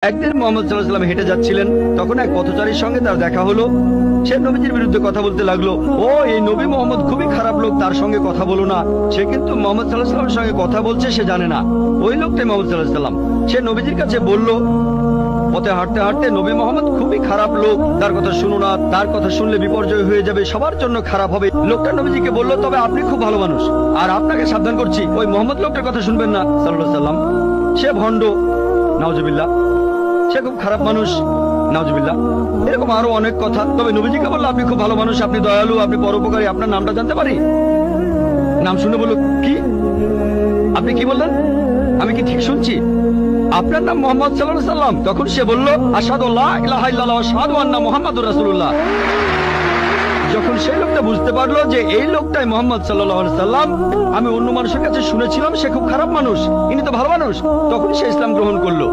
একদিন মোহাম্মদ সাল্লাল্লাহু আলাইহি ওয়াসাল্লাম হেঁটে যাচ্ছিলেন, তখন এক পথচারীর সঙ্গে তার দেখা হলো। সে নবীজির বিরুদ্ধে কথা বলতে লাগলো, ও এই নবী মোহাম্মদ খুবই খারাপ লোক, তার সঙ্গে কথা বলো না। সে কিন্তু মোহাম্মদ সাল্লাল্লাহু আলাইহি ওয়াসাল্লামের সঙ্গে কথা বলছে, সে জানে না ওই লোকটাই মোহাম্মদ সাল্লাল্লাহু আলাইহি ওয়াসাল্লাম। সে নবীজির কাছে বলল, পথে হাঁটতে হাঁটতে, নবী মোহাম্মদ খুবই খারাপ লোক, তার কথা শুনো না, তার কথা শুনলে বিপর্যয় হয়ে যাবে, সবার জন্য খারাপ হবে। লোকটা নবীজিকে বলল, তবে আপনি খুব ভালো মানুষ, আর আপনাকে সাবধান করছি, ওই মোহাম্মদ লোকটার কথা শুনবেন না সাল্লাল্লাহু আলাইহি ওয়াসাল্লাম। সে ভণ্ড, নাউজুবিল্লাহ, সে খুব খারাপ মানুষ, নাউজুবিল্লাহ। এরকম আরো অনেক কথা। তবে নবীজিকে বললো, আপনি খুব ভালো মানুষ, আপনি দয়ালু, আপনি পরোপকারী, আপনার নামটা জানতে পারি? নাম শুনে বলল, কি? আপনি কি বললেন? আমি কি ঠিক শুনছি? আপনার নাম মোহাম্মদ সাল্লাল্লাহু আলাইহি ওয়াসাল্লাম? তখন সে বলল, আশহাদু আল্লা ইলাহা ইল্লাল্লাহ ওয়া আশহাদু আন্না মুহাম্মাদুর রাসূলুল্লাহ। যখন সেই লোকটা বুঝতে পারলো যে এই লোকটাই মোহাম্মদ সাল্লাল্লাহু আলাইহি ওয়াসাল্লাম, আমি অন্য মানুষের কাছে শুনেছিলাম সে খুব খারাপ মানুষ, ইনি তো ভালো মানুষ, তখন সে ইসলাম গ্রহণ করলো।